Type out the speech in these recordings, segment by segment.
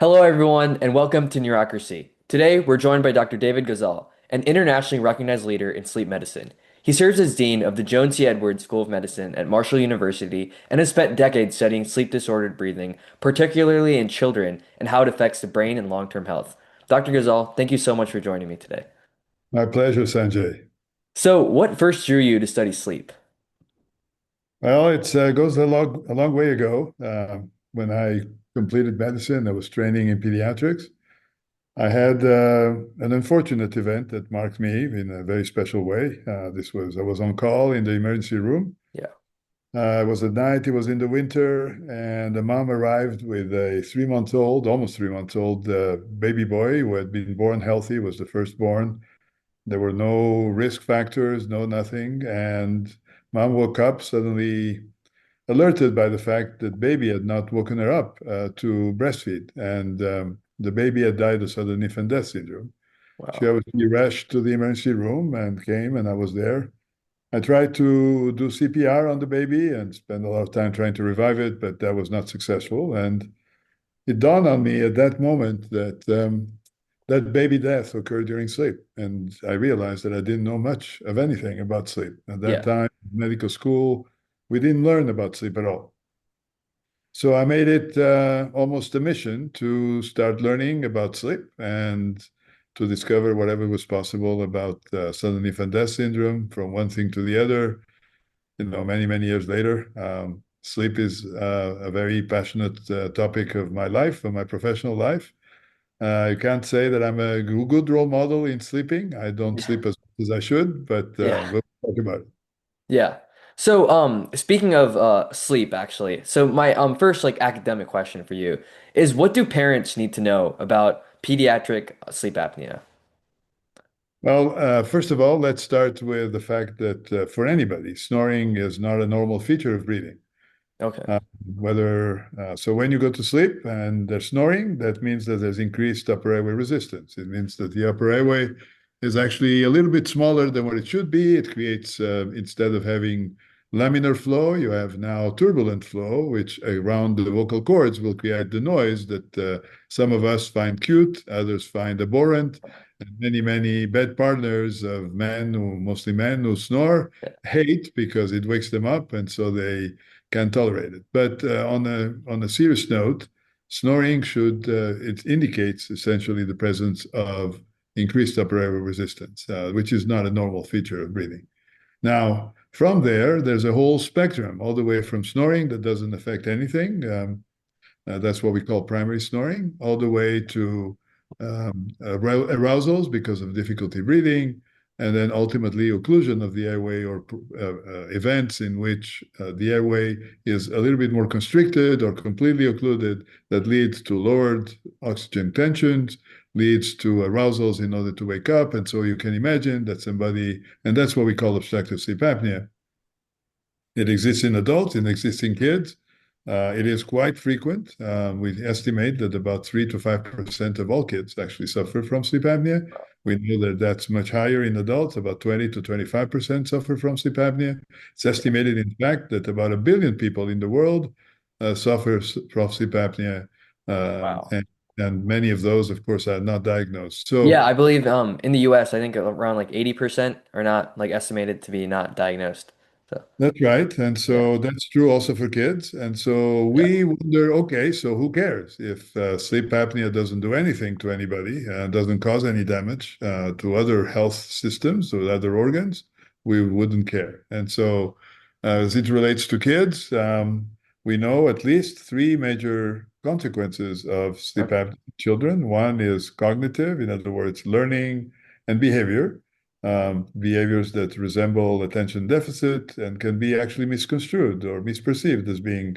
Hello, everyone, and welcome to Neurocracy. Today, we're joined by Dr. David Gozal, an internationally recognized leader in sleep medicine. He serves as Dean of the Joan C. Edwards School of Medicine at Marshall University and has spent decades studying sleep disordered breathing, particularly in children, and how it affects the brain and long-term health. Dr. Gozal, thank you so much for joining me today. My pleasure, Sanjay. So, what first drew you to study sleep? Well, it goes a long way ago. When I completed medicine, I was training in pediatrics. I had an unfortunate event that marked me in a very special way. I was on call in the emergency room. Yeah. It was at night, it was in the winter, and the mom arrived with a 3 month old, almost 3 months old baby boy who had been born healthy, was the firstborn. There were no risk factors, no nothing. And mom woke up suddenly alerted by the fact that baby had not woken her up to breastfeed. And the baby had died of sudden infant death syndrome. She Wow. obviously rushed to the emergency room and came, and I was there. I tried to do CPR on the baby and spent a lot of time trying to revive it, but that was not successful. And it dawned on me at that moment that that baby death occurred during sleep. And I realized that I didn't know much of anything about sleep. At that Yeah. time, medical school, we didn't learn about sleep at all. So I made it almost a mission to start learning about sleep and to discover whatever was possible about sudden infant death syndrome from one thing to the other. Many, many years later, sleep is a very passionate topic of my life, of my professional life. I can't say that I'm a good role model in sleeping. I don't Yeah. sleep as much as I should, but Yeah. we'll talk about it. Yeah. So, speaking of sleep, actually, so my first like academic question for you is, what do parents need to know about pediatric sleep apnea? Well, first of all, let's start with the fact that for anybody, snoring is not a normal feature of breathing. Okay. Uh, so when you go to sleep and there's snoring, that means that there's increased upper airway resistance. It means that the upper airway is actually a little bit smaller than what it should be. It creates, instead of having laminar flow, you have now turbulent flow, which around the vocal cords will create the noise that some of us find cute, others find abhorrent, and many, many bed partners of men, mostly men who snore, Yeah. hate because it wakes them up, and so they can tolerate it. But on a serious note, snoring should it indicates essentially the presence of increased upper airway resistance, which is not a normal feature of breathing. Now, from there, there's a whole spectrum, all the way from snoring that doesn't affect anything. That's what we call primary snoring, all the way to arousals because of difficulty breathing, and then ultimately occlusion of the airway or events in which the airway is a little bit more constricted or completely occluded that leads to lowered oxygen tensions, leads to arousals in order to wake up. And so you can imagine that somebody, and that's what we call obstructive sleep apnea. It exists in adults, it exists in kids. It is quite frequent. We estimate that about 3 to 5% of all kids actually suffer from sleep apnea. We know that that's much higher in adults, about 20 to 25% suffer from sleep apnea. It's Yeah. estimated, in fact, that about 1 billion people in the world suffer from sleep apnea. Um, Wow. and, and many of those, of course, are not diagnosed. Yeah, So I believe in the US, I think around like 80% are not like estimated to be not diagnosed. So, that's right. And yeah. so that's true also for kids. And so Yeah. we wonder, okay, so who cares if sleep apnea doesn't do anything to anybody, doesn't cause any damage to other health systems or other organs, we wouldn't care. And so as it relates to kids, we know at least three major consequences of sleep Okay. apnea in children. One is cognitive, in other words, learning and behavior behaviors that resemble attention deficit and can be actually misconstrued or misperceived as being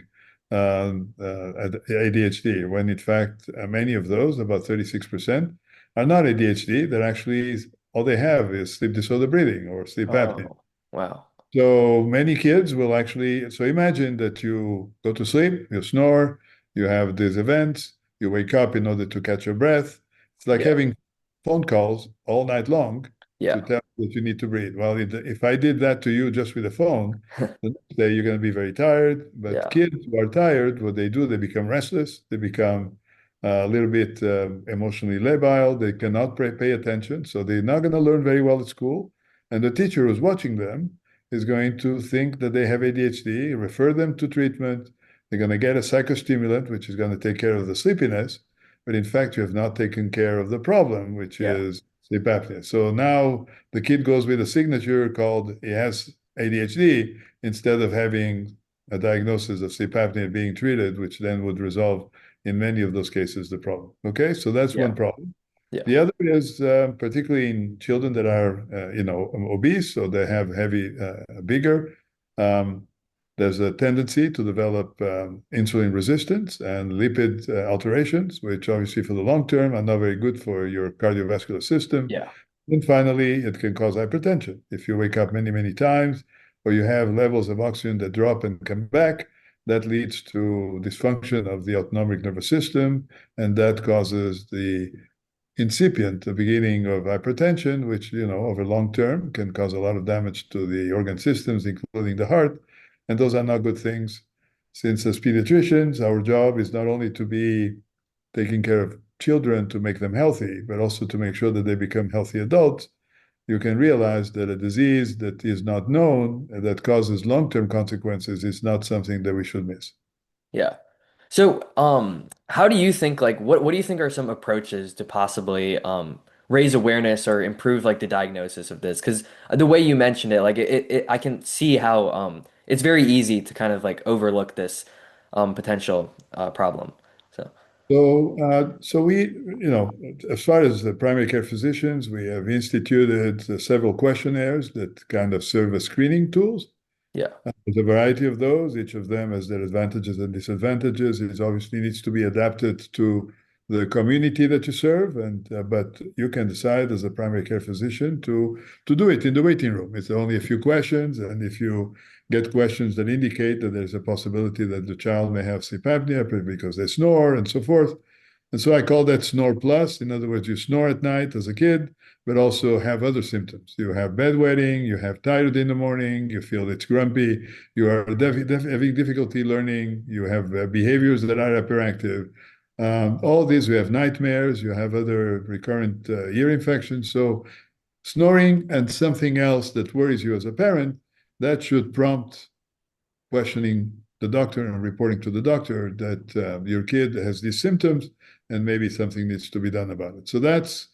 ADHD, when in fact, many of those, about 36%, are not ADHD. They're actually, all they have is sleep disorder breathing or sleep apnea. Oh, wow. So many kids will actually, so imagine that you go to sleep, you snore, you have these events, you wake up in order to catch your breath. It's like Yeah. having phone calls all night long to Yeah. tell you that you need to breathe. Well, if I did that to you just with a phone, the next day you're going to be very tired. But Yeah. kids who are tired, what they do, they become restless, they become a little bit emotionally labile. They cannot pay attention, so they're not going to learn very well at school. And the teacher who's watching them is going to think that they have ADHD, refer them to treatment. They're going to get a psychostimulant, which is going to take care of the sleepiness. But in fact, you have not taken care of the problem, which Yeah. is sleep apnea. So now the kid goes with a signature called he has ADHD instead of having a diagnosis of sleep apnea being treated, which then would resolve in many of those cases the problem. Okay, so that's Yeah. one problem. Yeah. The other is particularly in children that are, obese, so they have heavy, bigger. Um, there's a tendency to develop insulin resistance and lipid alterations, which obviously for the long term are not very good for your cardiovascular system. Yeah. And finally, it can cause hypertension. If you wake up many, many times, or you have levels of oxygen that drop and come back, that leads to dysfunction of the autonomic nervous system, and that causes the incipient, the beginning of hypertension, which, over long term can cause a lot of damage to the organ systems, including the heart. And those are not good things. Since as pediatricians, our job is not only to be taking care of children to make them healthy, but also to make sure that they become healthy adults. You can realize that a disease that is not known, that causes long-term consequences, is not something that we should miss. Yeah. So, how do you think like what do you think are some approaches to possibly raise awareness or improve like the diagnosis of this? Because the way you mentioned it, like I can see how it's very easy to kind of like overlook this potential problem. So, So we, as far as the primary care physicians, we have instituted several questionnaires that kind of serve as screening tools. yeah, There's a variety of those. Each of them has their advantages and disadvantages. It obviously needs to be adapted to the community that you serve, and but you can decide as a primary care physician to do it in the waiting room. It's only a few questions, and if you get questions that indicate that there's a possibility that the child may have sleep apnea because they snore and so forth. And so I call that snore plus. In other words, you snore at night as a kid, but also have other symptoms. You have bedwetting, you have tired in the morning, you feel it's grumpy, you are having difficulty learning, you have behaviors that are hyperactive. All these, you have nightmares, you have other recurrent ear infections. So snoring and something else that worries you as a parent, that should prompt questioning the doctor and reporting to the doctor that your kid has these symptoms and maybe something needs to be done about it. So that's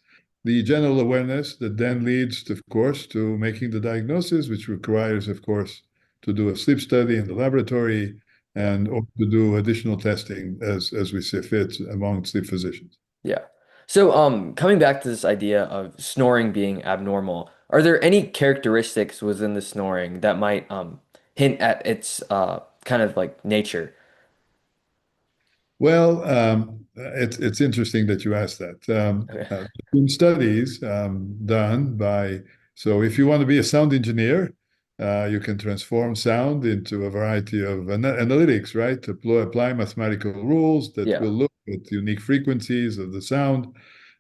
the general awareness that then leads, of course, to making the diagnosis, which requires, of course, to do a sleep study in the laboratory yeah. and or to do additional testing as we see fit among sleep physicians. Yeah. So, coming back to this idea of snoring being abnormal, are there any characteristics within the snoring that might hint at its kind of like nature? Well, it's interesting that you asked that. Okay. There's been studies done by, so if you want to be a sound engineer, you can transform sound into a variety of analytics, right? To apply mathematical rules that Yeah. will look at unique frequencies of the sound.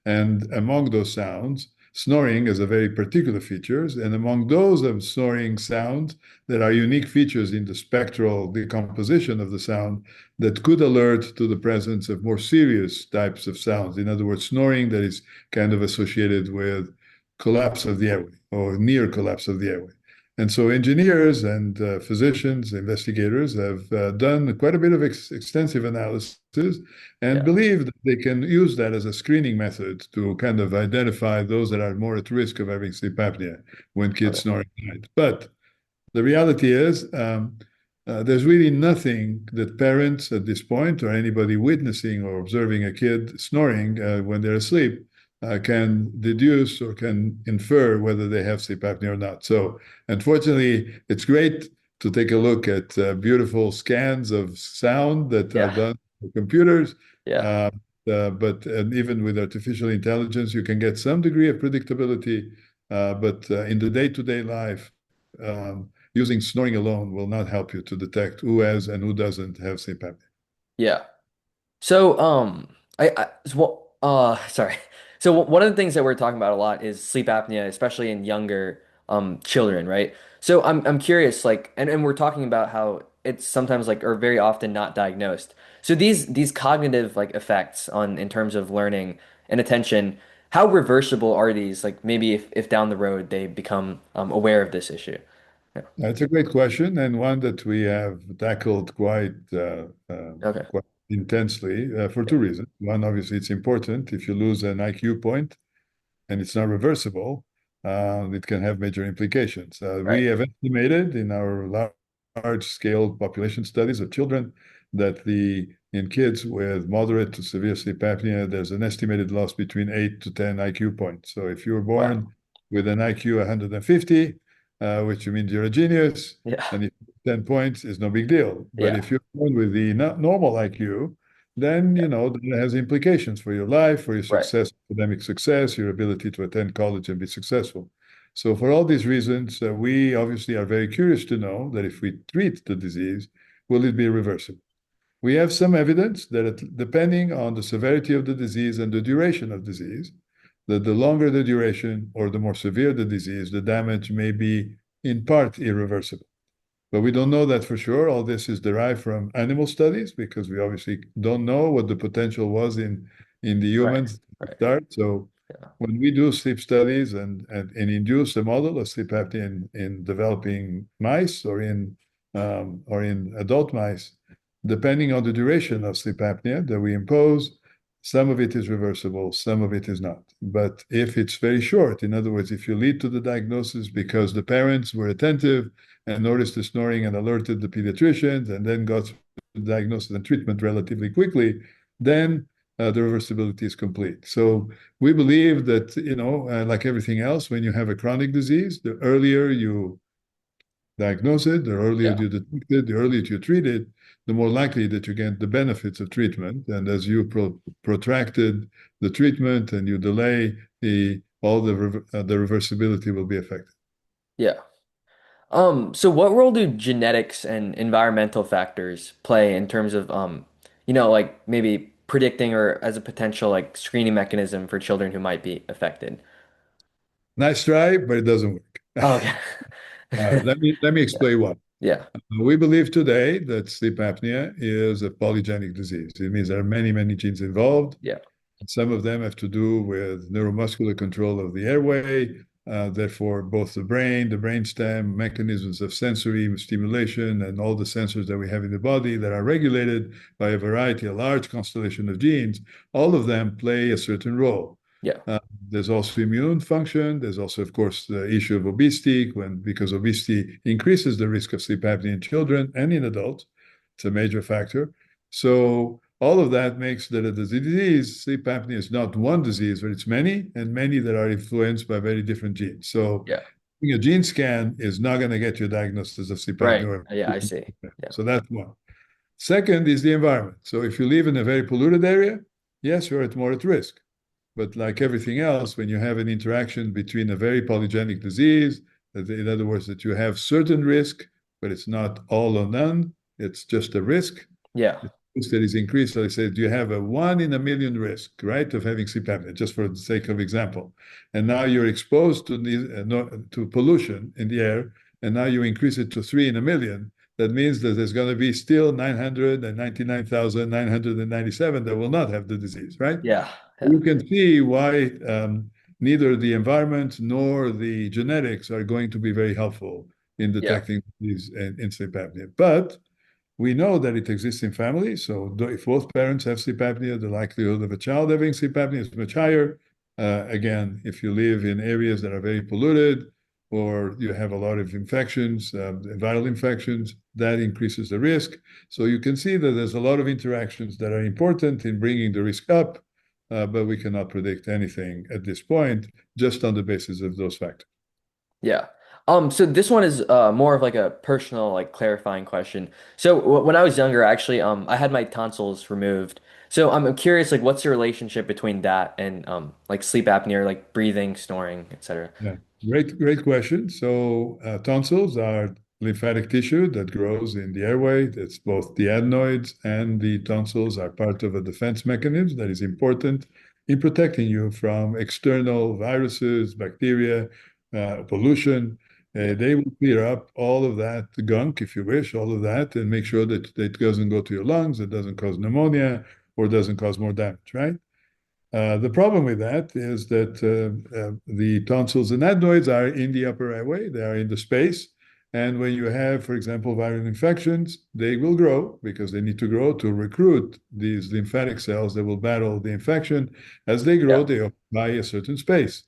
And among those sounds, snoring is a very particular features. And among those of snoring sounds, there are unique features in the spectral decomposition of the sound that could alert to the presence of more serious types of sounds. In other words, snoring that is kind of associated with collapse of the airway or near collapse of the airway. And so engineers and physicians, investigators have done quite a bit of extensive analysis and Yeah. believe that they can use that as a screening method to kind of identify those that are more at risk of having sleep apnea when kids Okay. snore at night. But the reality is, there's really nothing that parents at this point or anybody witnessing or observing a kid snoring when they're asleep can deduce or can infer whether they have sleep apnea or not. So, unfortunately, it's great to take a look at beautiful scans of sound that are Yeah. done with computers. Yeah. Uh, but even with artificial intelligence, you can get some degree of predictability. But in the day-to-day life, using snoring alone will not help you to detect who has and who doesn't have sleep apnea. Yeah. So, sorry. So one of the things that we're talking about a lot is sleep apnea, especially in younger children, right? So I'm curious, like, and we're talking about how it's sometimes like or very often not diagnosed. So these cognitive like effects on in terms of learning and attention, how reversible are these? Like maybe if down the road they become aware of this issue. Yeah. That's a great question, and one that we have tackled Okay. quite intensely for Yeah. two reasons. One, obviously, it's important. If you lose an IQ point and it's not reversible, it can have major implications. We Right. have estimated in our large-scale population studies of children that in kids with moderate to severe sleep apnea, there's an estimated loss between 8 to 10 IQ points. So if you were Wow. born with an IQ 150, which means you're a genius, Yeah. and if 10 points is no big deal. But Yeah. if you're born with the normal IQ, then Yeah. that has implications for your life, for your Right. success, academic success, your ability to attend college and be successful. So for all these reasons, we obviously are very curious to know that if we treat the disease, will it be reversible? We have some evidence that depending on the severity of the disease and the duration of disease, that the longer the duration or the more severe the disease, the damage may be in part irreversible. But we don't know that for sure. All this is derived from animal studies because we obviously don't know what the potential was in the Right. humans to Right. start. So Yeah. when we do sleep studies and induce a model of sleep apnea in developing mice or in adult mice, depending on the duration of sleep apnea that we impose, some of it is reversible, some of it is not. But if it's very short, in other words, if you lead to the diagnosis because the parents were attentive and noticed the snoring and alerted the pediatricians and then got the diagnosis and treatment relatively quickly, then the reversibility is complete. So we believe that, like everything else, when you have a chronic disease, the earlier you diagnose it, the earlier Yeah. you detect it, the earlier you treat it, the more likely that you get the benefits of treatment. And as you protracted the treatment and you delay the reversibility will be affected. Yeah. So what role do genetics and environmental factors play in terms of like maybe predicting or as a potential like screening mechanism for children who might be affected? Nice try, but it doesn't work. Oh, okay. Let me Yeah. explain why. Yeah. We believe today that sleep apnea is a polygenic disease. It means there are many, many genes involved. Yeah. Some of them have to do with neuromuscular control of the airway, therefore, both the brain, the brainstem, mechanisms of sensory stimulation, and all the sensors that we have in the body that are regulated by a variety, a large constellation of genes, all of them play a certain role. Yeah. Uh, there's also immune function. There's also, of course, the issue of obesity, because obesity increases the risk of sleep apnea in children and in adults. It's a major factor. So all of that makes that a disease, sleep apnea is not one disease, but it's many, and many that are influenced by very different genes. So Yeah. a gene scan is not going to get you a diagnosis of sleep Right. apnea. Yeah, I see. Yeah. So that's one. Second is the environment. So if you live in a very polluted area, yes, you're more at risk. But like everything else, when you have an interaction between a very polygenic disease, in other words, that you have certain risk, but it's not all or none, it's just a risk. Yeah. The risk that is increased. So I said, you have a 1 in a million risk, right, of having sleep apnea, just for the sake of example. And now you're exposed to pollution in the air, and now you increase it to 3 in a million. That means that there's going to be still 999,997 that will not have the disease, right? Yeah. Yeah. You can see why neither the environment nor the genetics are going to be very helpful in Yeah. detecting these in sleep apnea. But we know that it exists in families. So if both parents have sleep apnea, the likelihood of a child having sleep apnea is much higher. Again, if you live in areas that are very polluted or you have a lot of infections, viral infections, that increases the risk. So you can see that there's a lot of interactions that are important in bringing the risk up, but we cannot predict anything at this point just on the basis of those factors. Yeah. So this one is more of like a personal, like clarifying question. So w when I was younger, actually, I had my tonsils removed. So I'm curious, like, what's the relationship between that and like sleep apnea, or, like breathing, snoring, etc. Yeah, great question. So tonsils are lymphatic tissue that grows in the airway. That's both the adenoids and the tonsils are part of a defense mechanism that is important in protecting you from external viruses, bacteria, pollution. Yeah. They will clear up all of that gunk, if you wish, all of that, and make sure that it doesn't go to your lungs, it doesn't cause pneumonia, or doesn't cause more damage, right? The problem with that is that the tonsils and adenoids are in the upper airway, they are in the space. And when you have, for example, viral infections, they will grow because they need to grow to recruit these lymphatic cells that will battle the infection. As they grow, Yeah. they occupy a certain space.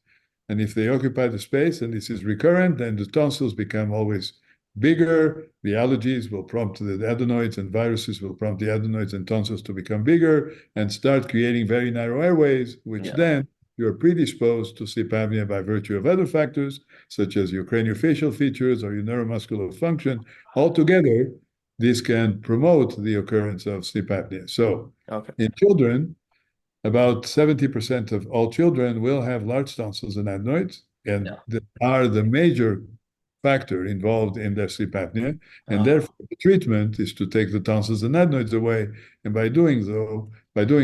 And if they occupy the space and this is recurrent, then the tonsils become always bigger. The allergies will prompt the adenoids, and viruses will prompt the adenoids and tonsils to become bigger and start creating very narrow airways, which Yeah. then you're predisposed to sleep apnea by virtue of other factors, such as your craniofacial features or your neuromuscular function. Altogether, this can promote the occurrence of sleep apnea. So, Okay. in children, about 70% of all children will have large tonsils and adenoids, and Yeah. they are the major factor involved in their sleep apnea. And Oh, therefore, the treatment is to take the tonsils and adenoids away, and by doing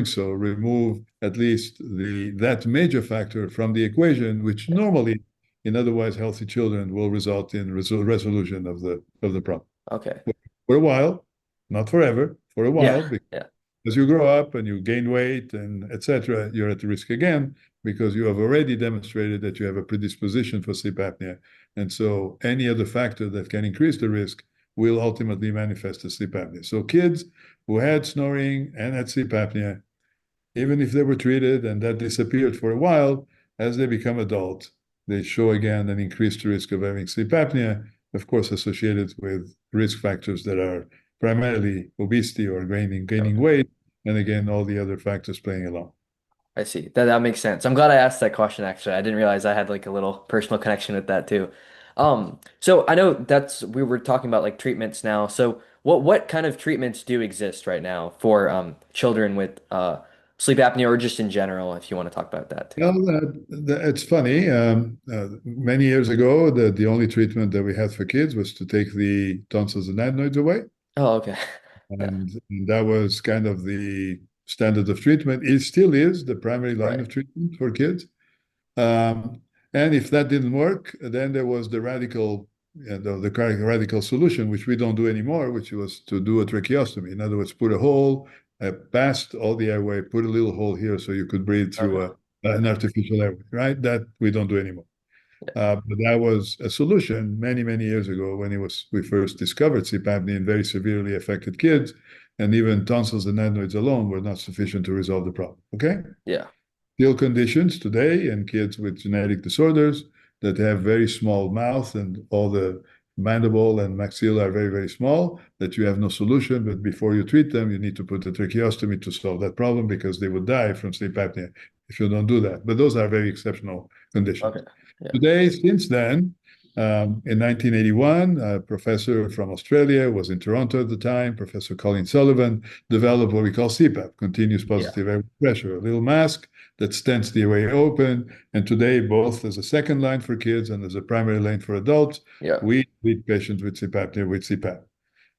so, remove at least that major factor from the equation, which normally in otherwise healthy children will result in resolution of the problem. okay. For a while, not forever, for a Yeah. while, Yeah. as you grow up and you gain weight and etc., you're at risk again because you have already demonstrated that you have a predisposition for sleep apnea. And so any other factor that can increase the risk will ultimately manifest as sleep apnea. So kids who had snoring and had sleep apnea, even if they were treated and that disappeared for a while, as they become adult, they show again an increased risk of having sleep apnea, of course, associated with risk factors that are primarily obesity or gaining Okay. weight, and again, all the other factors playing along. I see. That makes sense. I'm glad I asked that question actually. I didn't realize I had like a little personal connection with that too. So I know that's we were talking about like treatments now. So what kind of treatments do exist right now for children with sleep apnea or just in general, if you want to talk about that too? Well, it's funny. Many years ago, the only treatment that we had for kids was to take the tonsils and adenoids away. Oh, okay. Yeah. And that was kind of the standard of treatment. It still is the primary line Right. of treatment for kids. Um, and if that didn't work, then there was the radical solution, which we don't do anymore, which was to do a tracheostomy. In other words, put a hole past all the airway, put a little hole here so you could breathe through Okay. an artificial airway, right? That we don't do anymore. Yeah. But that was a solution many, many years ago when we first discovered sleep apnea in very severely affected kids, and even tonsils and adenoids alone were not sufficient to resolve the problem. Okay? Yeah. Still conditions today in kids with genetic disorders that have very small mouth and all the mandible and maxilla are very, very small, that you have no solution. But before you treat them, you need to put a tracheostomy to solve that problem because they would die from sleep apnea if you don't do that. But those are very exceptional Okay. conditions. Yeah. Today, since then, in 1981, a professor from Australia was in Toronto at the time, Professor Colin Sullivan, developed what we call CPAP, continuous Yeah. positive air pressure, a little mask that stents the airway open. And today, both as a second line for kids and as a primary line for adults, Yeah. we treat patients with sleep apnea with CPAP.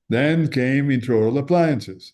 Then came intraoral appliances,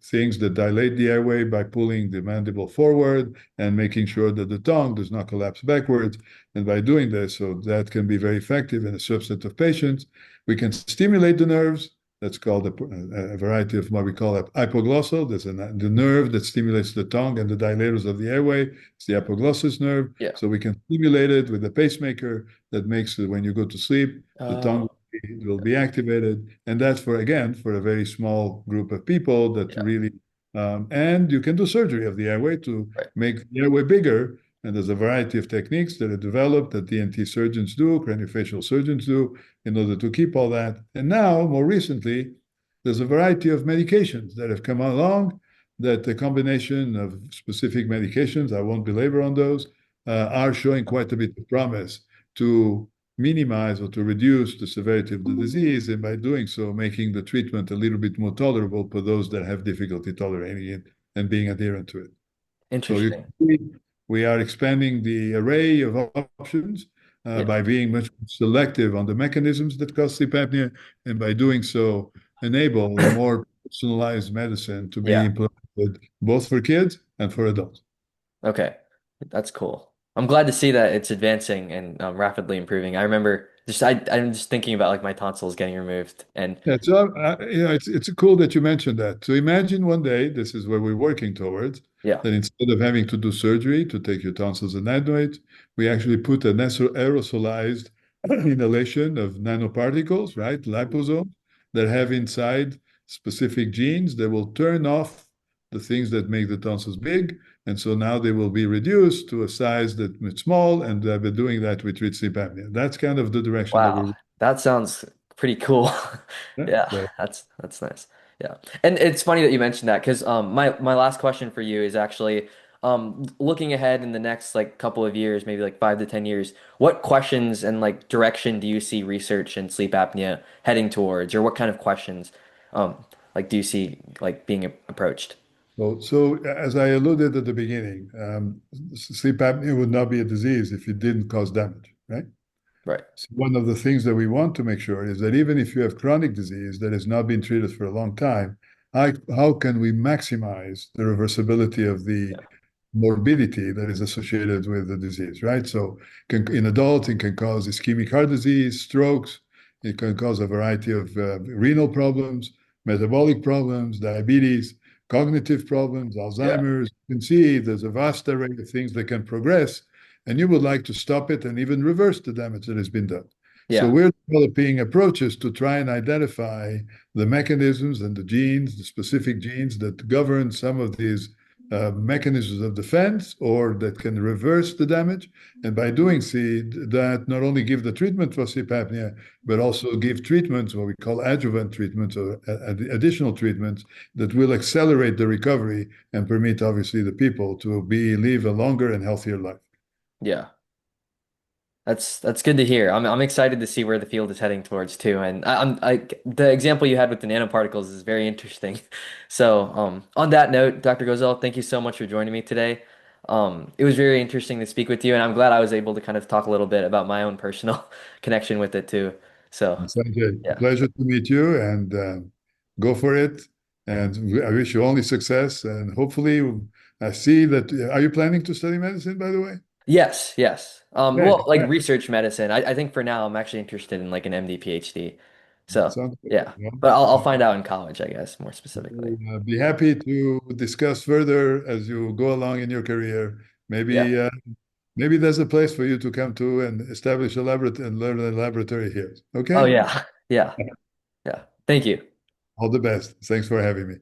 things that dilate the airway by pulling the mandible forward and making sure that the tongue does not collapse backwards. And by doing this, so that can be very effective in a subset of patients, we can stimulate the nerves. That's called a variety of what we call hypoglossal. There's the nerve that stimulates the tongue and the dilators of the airway. It's the hypoglossus nerve. Yeah. So we can stimulate it with a pacemaker that makes it when you go to sleep, the tongue Oh, will be activated. And that's for a very small group of people that yeah. really, and you can do surgery of the airway to Right. make the airway bigger. And there's a variety of techniques that are developed that DNT surgeons do, craniofacial surgeons do, in order to keep all that. And now, more recently, there's a variety of medications that have come along that the combination of specific medications, I won't belabor on those, are showing quite a bit of promise to minimize or to reduce the severity of the disease, and by doing so, making the treatment a little bit more tolerable for those that have difficulty tolerating it and being adherent to it. So you Interesting. can see we are expanding the array of options Yeah. by being much more selective on the mechanisms that cause sleep apnea, and by doing so, enable a more personalized medicine to be Yeah. implemented both for kids and for adults. Okay, that's cool. I'm glad to see that it's advancing and rapidly improving. I remember I'm just thinking about like my tonsils getting removed, and Yeah, so it's cool that you mentioned that. So imagine one day, this is where we're working towards, yeah, that instead of having to do surgery to take your tonsils and adenoids, we actually put an aerosolized inhalation of nanoparticles, right, liposomes, that have inside specific genes that will turn off the things that make the tonsils big, and so now they will be reduced to a size that is small, and we're doing that with sleep apnea. That's kind of the direction that wow, we're. that sounds pretty cool. Yeah, Yeah, so that's nice. Yeah, and it's funny that you mentioned that because my last question for you is actually looking ahead in the next like couple of years, maybe like 5 to 10 years. What questions and like direction do you see research in sleep apnea heading towards, or what kind of questions um like do you see like being approached? so as I alluded at the beginning, sleep apnea would not be a disease if it didn't cause damage, right? Right. So one of the things that we want to make sure is that even if you have chronic disease that has not been treated for a long time, how can we maximize the reversibility of the Yeah. morbidity that is associated with the disease, right? So in adults, it can cause ischemic heart disease, strokes. It can cause a variety of renal problems, metabolic problems, diabetes, cognitive problems, Yeah. Alzheimer's. You can see there's a vast array of things that can progress, and you would like to stop it and even reverse the damage that has been done. So Yeah. we're developing approaches to try and identify the mechanisms and the genes, the specific genes that govern some of these mechanisms of defense or that can reverse the damage. And by doing so, that not only give the treatment for sleep apnea, but also give treatments, what we call adjuvant treatments or additional treatments that will accelerate the recovery and permit, obviously, the people to live a longer and healthier life. Yeah. That's good to hear. I'm excited to see where the field is heading towards too. And the example you had with the nanoparticles is very interesting. So on that note, Dr. Gozal, thank you so much for joining me today. It was very interesting to speak with you, and I'm glad I was able to kind of talk a little bit about my own personal connection with it too. So Sanjay, yeah. pleasure to meet you and go for it. And I wish you only success. And hopefully, I see that. Are you planning to study medicine, by the way? Yes, yes. Okay, Well, like research medicine. I think for now I'm actually interested in like an MD PhD. So sounds good. yeah. Yeah. But I'll find out in college, I guess, more specifically. We'll be happy to discuss further as you go along in your career. Yeah. Maybe there's a place for you to come to and establish a laboratory and learn a laboratory here. Oh Okay? yeah. Yeah. Yeah. Thank you. All the best. Thanks for having me.